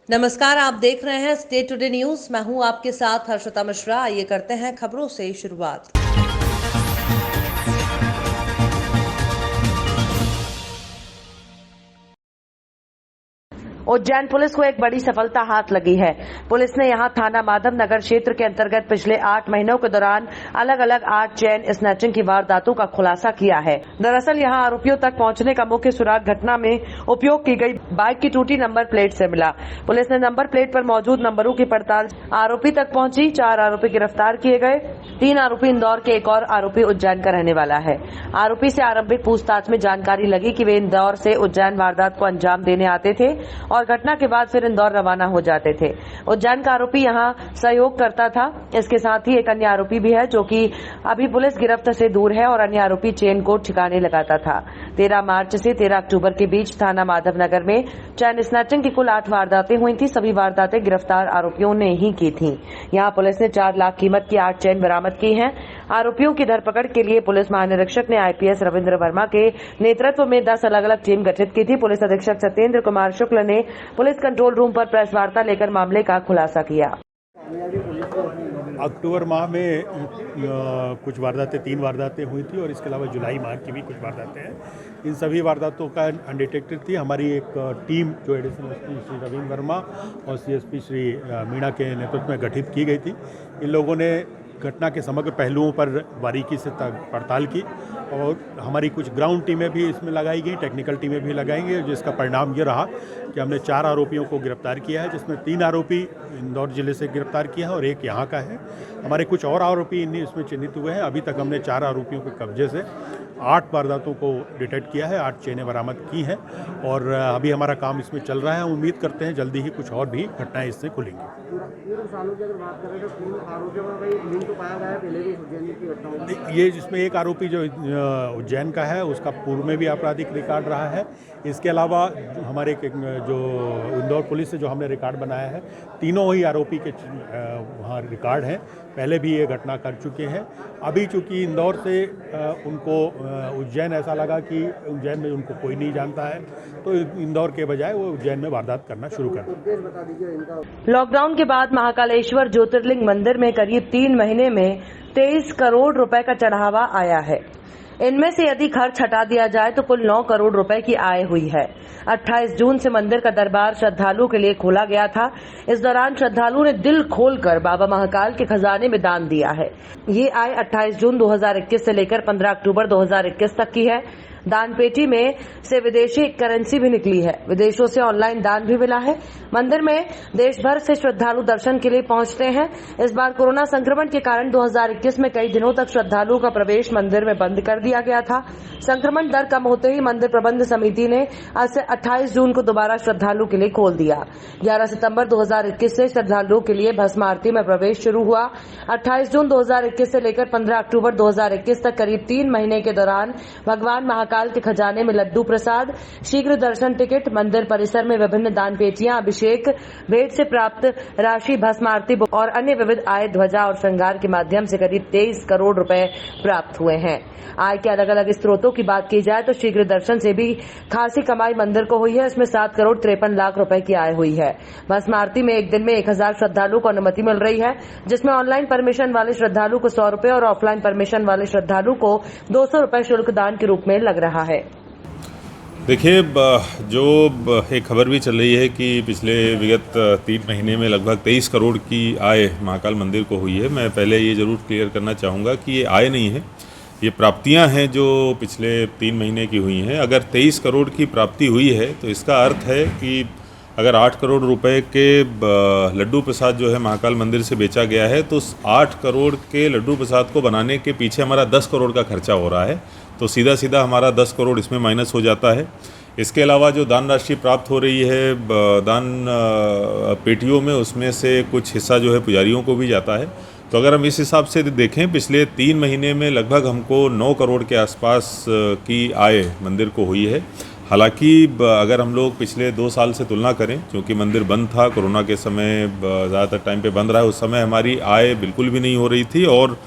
नमस्कार, आप देख रहे हैं स्टेट टुडे न्यूज। मैं हूं आपके साथ हर्षिता मिश्रा। आइए करते हैं खबरों से शुरुआत। उज्जैन पुलिस को एक बड़ी सफलता हाथ लगी है। पुलिस ने यहां थाना माधव नगर क्षेत्र के अंतर्गत पिछले 8 महीनों के दौरान अलग अलग 8 चेन स्नैचिंग की वारदातों का खुलासा किया है। दरअसल यहां आरोपियों तक पहुंचने का मुख्य सुराग घटना में उपयोग की गई बाइक की टूटी नंबर प्लेट से मिला। पुलिस ने नंबर प्लेट पर मौजूद नंबरों की पड़ताल आरोपी तक पहुंची। 4 आरोपी गिरफ्तार किए गए। 3 आरोपी इंदौर के, एक और आरोपी उज्जैन का रहने वाला है। आरोपी से आरंभिक पूछताछ में जानकारी लगी कि वे इंदौर से उज्जैन वारदात को अंजाम देने आते थे और घटना के बाद फिर इंदौर रवाना हो जाते थे। उज्जैन का आरोपी यहां सहयोग करता था। इसके साथ ही एक अन्य आरोपी भी है जो कि अभी पुलिस गिरफ्त से दूर है और अन्य आरोपी चेन को ठिकाने लगाता था। 13 मार्च से 13 अक्टूबर के बीच थाना माधव नगर में चैन स्नैचिंग की कुल 8 वारदातें हुई थी। सभी वारदातें गिरफ्तार आरोपियों ने ही की थी। यहां पुलिस ने 4 लाख कीमत की 8 चेन बरामद की हैं। आरोपियों की धरपकड़ के लिए पुलिस महानिरीक्षक ने आईपीएस रविंद्र वर्मा के नेतृत्व में 10 अलग अलग टीम गठित की थी। पुलिस अधीक्षक सत्येंद्र कुमार शुक्ल ने पुलिस कंट्रोल रूम पर प्रेस वार्ता लेकर मामले का खुलासा किया। अक्टूबर माह में कुछ वारदातें 3 वारदातें हुई थी और इसके अलावा जुलाई माह की भी कुछ वारदातें हैं। इन सभी वारदातों का अनडिटेक्टेड थी हमारी एक टीम जो एडिशनल एसपी श्री रविंद्र वर्मा और सीएसपी श्री मीणा के नेतृत्व में गठित की गई थी। इन लोगों ने घटना के समग्र पहलुओं पर बारीकी से पड़ताल की और हमारी कुछ ग्राउंड टीमें भी इसमें लगाई गई, टेक्निकल टीमें भी लगाई गई, जिसका परिणाम ये रहा कि हमने 4 आरोपियों को गिरफ्तार किया है, जिसमें 3 आरोपी इंदौर जिले से गिरफ्तार किया है और एक यहाँ का है। हमारे कुछ और आरोपी इसमें चिन्हित हुए हैं। अभी तक हमने 4 आरोपियों के कब्जे से 8 वारदातों को डिटेक्ट किया है, 8 चेनें बरामद की हैं और अभी हमारा काम इसमें चल रहा है। हम उम्मीद करते हैं जल्दी ही कुछ और भी घटनाएं इससे खुलेंगी। पूर्व सालों की अगर बात करें तो पूर्व आरोपियों का कोई लिंक तो पाया गया है पहले भी उज्जैन की घटनाओं में? ये जिसमें एक आरोपी जो उज्जैन का है उसका पूर्व में भी आपराधिक रिकॉर्ड रहा है। इसके अलावा हमारे जो इंदौर पुलिस से जो हमने रिकॉर्ड बनाया है, तीनों ही आरोपी के वहाँ रिकॉर्ड हैं, पहले भी ये घटना कर चुके हैं। अभी चूँकि इंदौर से उनको उज्जैन ऐसा लगा कि उज्जैन में उनको कोई नहीं जानता है, तो इंदौर के बजाय वो उज्जैन में वारदात करना शुरू कर दिया। लॉकडाउन के बाद महाकालेश्वर ज्योतिर्लिंग मंदिर में करीब 3 महीने में 23 करोड़ रुपए का चढ़ावा आया है। इनमें से यदि खर्च हटा दिया जाए तो कुल 9 करोड़ रुपए की आय हुई है। 28 जून से मंदिर का दरबार श्रद्धालुओं के लिए खोला गया था। इस दौरान श्रद्धालुओं ने दिल खोलकर बाबा महाकाल के खजाने में दान दिया है। ये आय 28 जून 2021 से लेकर 15 अक्टूबर 2021 तक की है। दान पेटी में से विदेशी करेंसी भी निकली है। विदेशों से ऑनलाइन दान भी मिला है। मंदिर में देश भर से श्रद्धालु दर्शन के लिए पहुंचते हैं। इस बार कोरोना संक्रमण के कारण 2021 में कई दिनों तक श्रद्धालुओं का प्रवेश मंदिर में बंद कर दिया गया था। संक्रमण दर कम होते ही मंदिर प्रबंध समिति ने आज से 28 जून को दोबारा श्रद्धालु के लिए खोल दिया। 11 सितंबर 2021 से श्रद्धालुओं के लिए भस्म आरती में प्रवेश शुरू हुआ। 28 जून 2021 से लेकर 15 अक्टूबर 2021 तक करीब 3 महीने के दौरान भगवान महाकाल के खजाने में लड्डू प्रसाद, शीघ्र दर्शन टिकट, मंदिर परिसर में विभिन्न दान पेटियां, अभिषेक, भेंट से प्राप्त राशि, भस्म आरती और अन्य विविध आय, ध्वजा और श्रृंगार के माध्यम से करीब 23 करोड़ रुपए प्राप्त हुए हैं। आय के अलग अलग स्रोतों की बात की जाए तो शीघ्र दर्शन से भी खासी कमाई मंदिर को हुई है। इसमें 7 करोड़ 53 लाख रुपए की आय हुई है। भस्म आरती में एक दिन में 1000 श्रद्धालुओं को अनुमति मिल रही है, जिसमें ऑनलाइन परमिशन वाले श्रद्धालु को 100 रुपए और ऑफलाइन परमिशन वाले श्रद्धालु को 200 रुपए शुल्क दान के रूप में लग रहा है। देखिए, जो एक खबर भी चल रही है कि पिछले विगत 3 महीने में लगभग 23 करोड़ की आय महाकाल मंदिर को हुई है। मैं पहले ये ज़रूर क्लियर करना चाहूँगा कि ये आय नहीं है, ये प्राप्तियां हैं जो पिछले 3 महीने की हुई हैं। अगर 23 करोड़ की प्राप्ति हुई है तो इसका अर्थ है कि अगर 8 करोड़ रुपए के लड्डू प्रसाद जो है महाकाल मंदिर से बेचा गया है, तो 8 करोड़ के लड्डू प्रसाद को बनाने के पीछे हमारा 10 करोड़ का खर्चा हो रहा है। तो सीधा सीधा हमारा 10 करोड़ इसमें माइनस हो जाता है। इसके अलावा जो दान राशि प्राप्त हो रही है दान पेटियों में, उसमें से कुछ हिस्सा जो है पुजारियों को भी जाता है। तो अगर हम इस हिसाब से देखें, पिछले 3 महीने में लगभग हमको 9 करोड़ के आसपास की आय मंदिर को हुई है। हालांकि अगर हम लोग पिछले 2 साल से तुलना करें, क्योंकि मंदिर बंद था, कोरोना के समय ज़्यादातर टाइम पे बंद रहा है, उस समय हमारी आय बिल्कुल भी नहीं हो रही थी और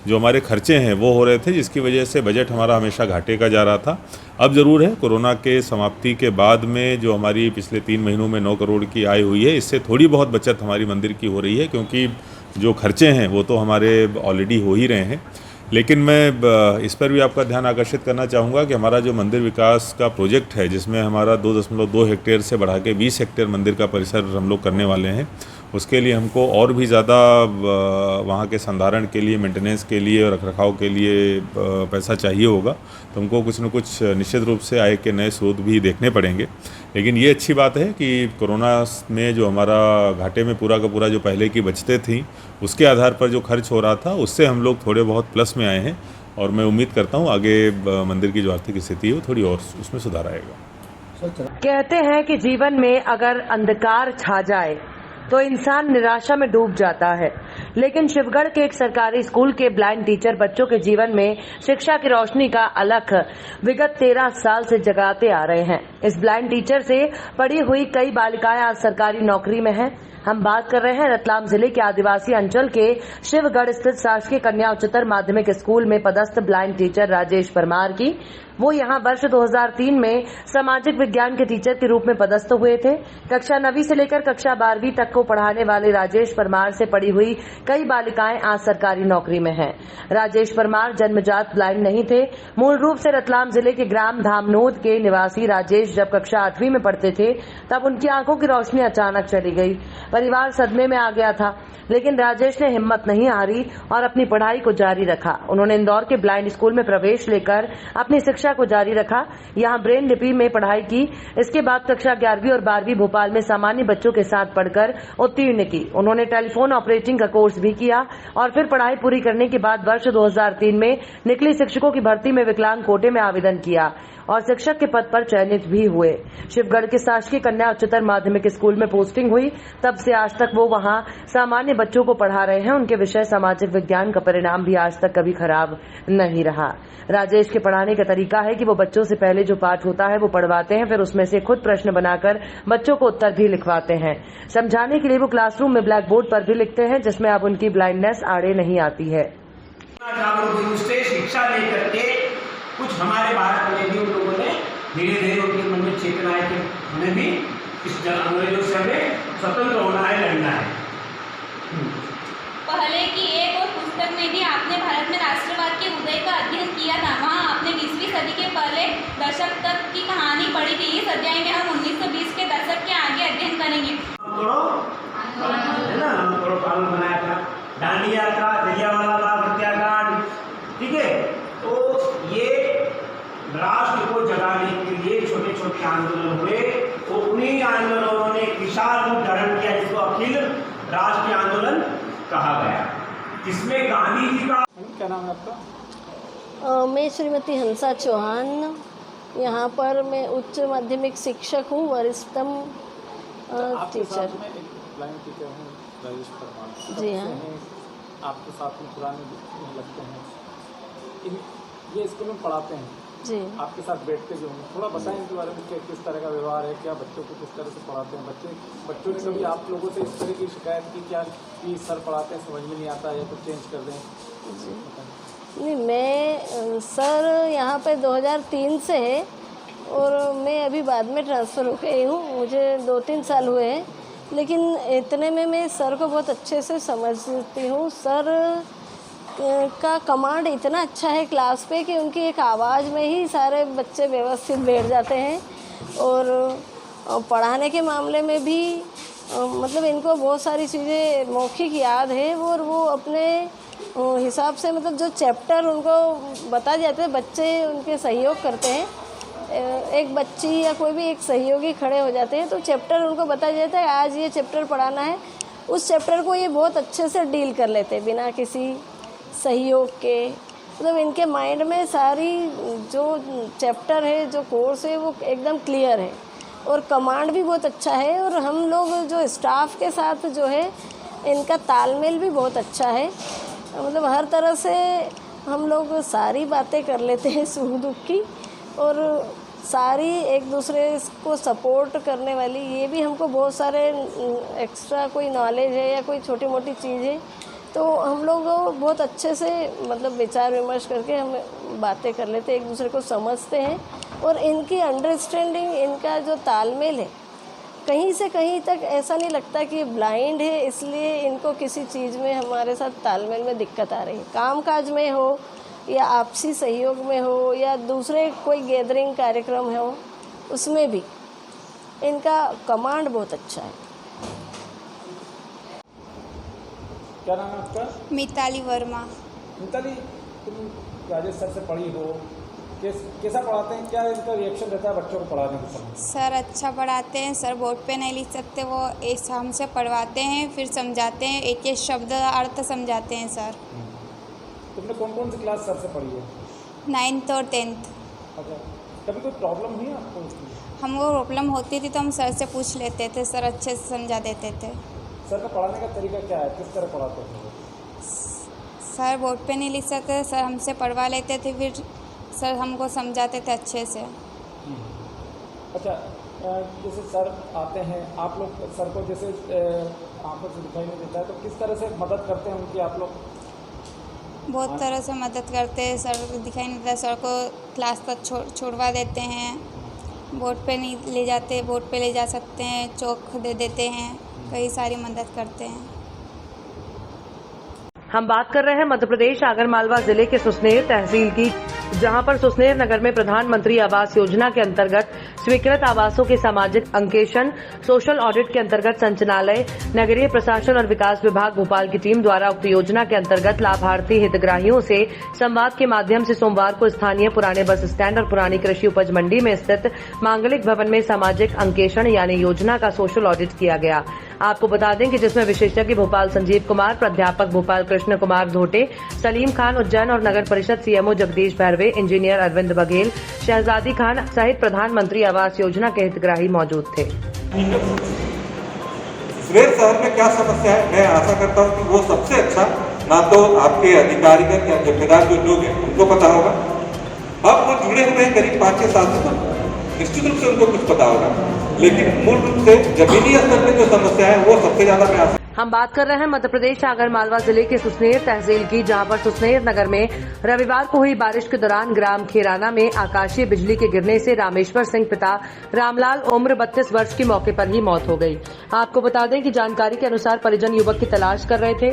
जो हमारे खर्चे हैं वो हो रहे थे, जिसकी वजह से बजट हमारा हमेशा घाटे का जा रहा था। अब ज़रूर है, कोरोना के समाप्ति के बाद में जो हमारी पिछले 3 महीनों में 9 करोड़ की आय हुई है, इससे थोड़ी बहुत बचत हमारी मंदिर की हो रही है, क्योंकि जो खर्चे हैं वो तो हमारे ऑलरेडी हो ही रहे हैं। लेकिन मैं इस पर भी आपका ध्यान आकर्षित करना चाहूँगा कि हमारा जो मंदिर विकास का प्रोजेक्ट है, जिसमें हमारा 2.2 हेक्टेयर से बढ़ा के 20 हेक्टेयर मंदिर का परिसर हम लोग करने वाले हैं, उसके लिए हमको और भी ज़्यादा वहाँ के संधारण के लिए, मेंटेनेंस के लिए और रखरखाव के लिए पैसा चाहिए होगा। तो हमको कुछ न कुछ निश्चित रूप से आय के नए स्रोत भी देखने पड़ेंगे। लेकिन ये अच्छी बात है कि कोरोना में जो हमारा घाटे में पूरा का पूरा जो पहले की बचतें थी, उसके आधार पर जो खर्च हो रहा था, उससे हम लोग थोड़े बहुत प्लस में आए हैं। और मैं उम्मीद करता हूँ आगे मंदिर की जो आर्थिक स्थिति है वो थोड़ी और उसमें सुधार आएगा। कहते हैं कि जीवन में अगर अंधकार छा जाए तो इंसान निराशा में डूब जाता है, लेकिन शिवगढ़ के एक सरकारी स्कूल के ब्लाइंड टीचर बच्चों के जीवन में शिक्षा की रोशनी का अलख विगत 13 साल से जगाते आ रहे हैं। इस ब्लाइंड टीचर से पढ़ी हुई कई बालिकाएं आज सरकारी नौकरी में हैं। हम बात कर रहे हैं रतलाम जिले के आदिवासी अंचल के शिवगढ़ स्थित शासकीय कन्या उच्चतर माध्यमिक स्कूल में पदस्थ ब्लाइंड टीचर राजेश परमार की। वो यहाँ वर्ष 2003 में सामाजिक विज्ञान के टीचर के रूप में पदस्थ हुए थे। कक्षा 9वीं से लेकर कक्षा 12वीं तक को पढ़ाने वाले राजेश परमार से पढ़ी हुई कई बालिकाएं आज सरकारी नौकरी में हैं। राजेश परमार जन्मजात ब्लाइंड नहीं थे। मूल रूप से रतलाम जिले के ग्राम धामनोद के निवासी राजेश जब कक्षा 8वीं में पढ़ते थे, तब उनकी आंखों की रोशनी अचानक चली गई। परिवार सदमे में आ गया था, लेकिन राजेश ने हिम्मत नहीं हारी और अपनी पढ़ाई को जारी रखा। उन्होंने इंदौर के ब्लाइंड स्कूल में प्रवेश लेकर अपनी शिक्षा को जारी रखा। यहाँ ब्रेन लिपि में पढ़ाई की। इसके बाद कक्षा 11वीं और 12वीं भोपाल में सामान्य बच्चों के साथ पढ़कर उत्तीर्ण की। उन्होंने टेलीफोन ऑपरेटिंग का कोर्स भी किया और फिर पढ़ाई पूरी करने के बाद वर्ष 2003 में निकली शिक्षकों की भर्ती में विकलांग कोटे में आवेदन किया और शिक्षक के पद पर चयनित भी हुए। शिवगढ़ के शासकीय कन्या उच्चतर माध्यमिक स्कूल में पोस्टिंग हुई। तब से आज तक वो वहाँ सामान्य बच्चों को पढ़ा रहे हैं। उनके विषय सामाजिक विज्ञान का परिणाम भी आज तक कभी खराब नहीं रहा। राजेश के पढ़ाने का तरीका है कि वो बच्चों से पहले जो पाठ होता है वो पढ़वाते हैं, फिर उसमें से खुद प्रश्न बनाकर बच्चों को उत्तर भी लिखवाते हैं। समझाने के लिए वो क्लासरूम में ब्लैक बोर्ड पर भी लिखते हैं, जिसमें अब उनकी ब्लाइंडनेस आड़े नहीं आती है। शिक्षा लेकर के कुछ हमारे भारत में भी उन लोगों ने धीरे धीरे उनके मन में चेतना है कि हमें भी इस अंग्रेजों से हमें स्वतंत्र होना है, लड़ना है। पहले की एक और पुस्तक में भी आपने भारत में राष्ट्रवाद के उदय का अध्ययन किया था। वहाँ आपने 20वीं सदी के पहले दशक तक की कहानी पढ़ी थी। इस अध्याय में हम 1920 के दशक के आगे अध्ययन करेंगे। है ना, कानून बनाया था, दांडी यात्रा, जलियांवाला बाग हत्याकांड, ठीक है। तो ये राष्ट्र को जगाने के लिए छोटे छोटे आंदोलन हुए। तो उन्हीं आंदोलनों ने एक विशाल रूप धारण किया, जिसको अखिल राष्ट्रीय आंदोलन कहा गया, जिसमें गांधी जी का। क्या नाम है आपका? मैं श्रीमती हंसा चौहान, यहाँ पर मैं उच्च माध्यमिक शिक्षक हूँ, वरिष्ठतम टीचर। राजेश परमार जी हाँ, आपके साथ में पुराने लगते हैं, ये स्कूल में पढ़ाते हैं जी। आपके साथ बैठते जो हैं, थोड़ा बताएं इनके बारे में, क्या किस तरह का व्यवहार है, क्या बच्चों को किस तरह से पढ़ाते हैं। बच्चों ने कभी आप लोगों से इस तरह की शिकायत की क्या कि सर पढ़ाते हैं समझ में नहीं आता या कुछ चेंज कर दें? जी नहीं, मैं सर यहाँ पे 2003 से है और मैं अभी बाद में ट्रांसफ़र हो गई हूँ। मुझे 2-3 साल हुए हैं, लेकिन इतने में मैं सर को बहुत अच्छे से समझती हूँ। सर का कमांड इतना अच्छा है क्लास पे कि उनकी एक आवाज़ में ही सारे बच्चे व्यवस्थित बैठ जाते हैं। और पढ़ाने के मामले में भी मतलब इनको बहुत सारी चीज़ें मौखिक याद है और वो अपने हिसाब से मतलब जो चैप्टर उनको बता जाते हैं, बच्चे उनके सहयोग करते हैं। एक बच्ची या कोई भी एक सहयोगी खड़े हो जाते हैं तो चैप्टर उनको बता जाता है, आज ये चैप्टर पढ़ाना है। उस चैप्टर को ये बहुत अच्छे से डील कर लेते हैं बिना किसी सहयोग के। मतलब इनके माइंड में सारी जो चैप्टर है, जो कोर्स है, वो एकदम क्लियर है और कमांड भी बहुत अच्छा है। और हम लोग जो स्टाफ के साथ जो है इनका तालमेल भी बहुत अच्छा है। मतलब हर तरह से हम लोग सारी बातें कर लेते हैं सुख दुख की, और सारी एक दूसरे को सपोर्ट करने वाली, ये भी हमको बहुत सारे एक्स्ट्रा कोई नॉलेज है या कोई छोटी मोटी चीज़ है तो हम लोग बहुत अच्छे से मतलब विचार विमर्श करके हम बातें कर लेते हैं, एक दूसरे को समझते हैं और इनकी अंडरस्टैंडिंग, इनका जो तालमेल है, कहीं से कहीं तक ऐसा नहीं लगता कि ब्लाइंड है इसलिए इनको किसी चीज़ में हमारे साथ तालमेल में दिक्कत आ रही है। काम काज में हो या आपसी सहयोग में हो या दूसरे कोई गैदरिंग कार्यक्रम हो, उसमें भी इनका कमांड बहुत अच्छा है। क्या नाम है आपका? मिताली वर्मा। मिताली, तुम राजेश सर से पढ़ी हो, कैसा पढ़ाते हैं, क्या इनका रिएक्शन रहता है बच्चों को पढ़ाने के समय? सर अच्छा पढ़ाते हैं। सर बोर्ड पे नहीं लिख सकते, वो एक हमसे पढ़वाते हैं, फिर समझाते हैं, एक एक शब्द अर्थ समझाते हैं सर। तुमने कौन कौन सी क्लास सर से पढ़ी है? 9th और 10th। अच्छा, कभी कोई प्रॉब्लम हुई आपको उसकी? हमको प्रॉब्लम होती थी तो हम सर से पूछ लेते थे, सर अच्छे से समझा देते थे। सर का पढ़ाने का तरीका क्या है, किस तरह पढ़ाते हैं? सर बोर्ड पे नहीं लिख सकते, सर हमसे पढ़वा लेते थे, फिर सर हमको समझाते थे अच्छे से। अच्छा, जैसे सर आते हैं, आप लोग सर को जैसे आंखों से दिखाई नहीं देता है, तो किस तरह से मदद करते हैं उनकी आप लोग? बहुत तरह से मदद करते हैं। सर दिखाई नहीं देता, सर को क्लास तक छोड़वा देते हैं। बोर्ड पे नहीं ले जाते, बोर्ड पे ले जा सकते हैं, चौक दे देते हैं, कई सारी मदद करते हैं। हम बात कर रहे हैं मध्य प्रदेश आगरमालवा जिले के सुसनेर तहसील की, जहां पर सुसनेर नगर में प्रधानमंत्री आवास योजना के अंतर्गत स्वीकृत आवासों के सामाजिक अंकेक्षण, सोशल ऑडिट के अंतर्गत संचालनालय, नगरीय प्रशासन और विकास विभाग भोपाल की टीम द्वारा उक्त योजना के अंतर्गत लाभार्थी हितग्राहियों से संवाद के माध्यम से सोमवार को स्थानीय पुराने बस स्टैंड और पुरानी कृषि उपज मंडी में स्थित मांगलिक भवन में सामाजिक अंकेक्षण यानी योजना का सोशल ऑडिट किया गया। आपको बता दें कि जिसमें विशेषज्ञ भोपाल संजीव कुमार, प्राध्यापक भोपाल कृष्ण कुमार धोटे, सलीम खान उज्जैन और नगर परिषद सीएमओ जगदीश भैरवे, इंजीनियर अरविंद बघेल, शहजादी खान सहित प्रधानमंत्री आवास योजना के हितग्राही मौजूद थे। सुसनेर शहर में क्या समस्या है, मैं आशा करता हूं कि वो सबसे अच्छा ना तो आपके अधिकारीगण या जिम्मेदार जो लोग हैं उनको पता होगा। अब वो जुड़े हुए हैं करीब 5-6 साल से, निश्चित रूप से उनको कुछ पता होगा, लेकिन मूल रूप से जमीनी स्तर पर जो समस्या है वो सबसे ज्यादा हम बात कर रहे हैं मध्य प्रदेश आगरमालवा जिले के सुसनेर तहसील की, जहां पर सुसनेर नगर में रविवार को हुई बारिश के दौरान ग्राम खेराना में आकाशीय बिजली के गिरने से रामेश्वर सिंह पिता रामलाल उम्र 32 वर्ष की मौके पर ही मौत हो गई। आपको बता दें कि जानकारी के अनुसार परिजन युवक की तलाश कर रहे थे,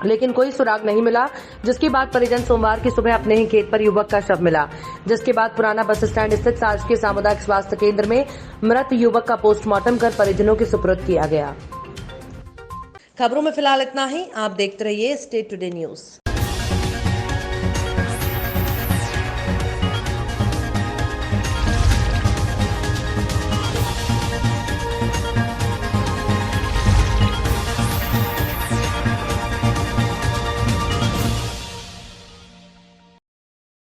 लेकिन कोई सुराग नहीं मिला, जिसके बाद परिजन सोमवार की सुबह अपने ही खेत पर युवक का शव मिला, जिसके बाद पुराना बस स्टैंड स्थित शासकीय सामुदायिक स्वास्थ्य केंद्र में मृत युवक का पोस्टमार्टम कर परिजनों के सुपुर्द किया गया। खबरों में फिलहाल इतना ही। आप देखते रहिए स्टेट टुडे न्यूज।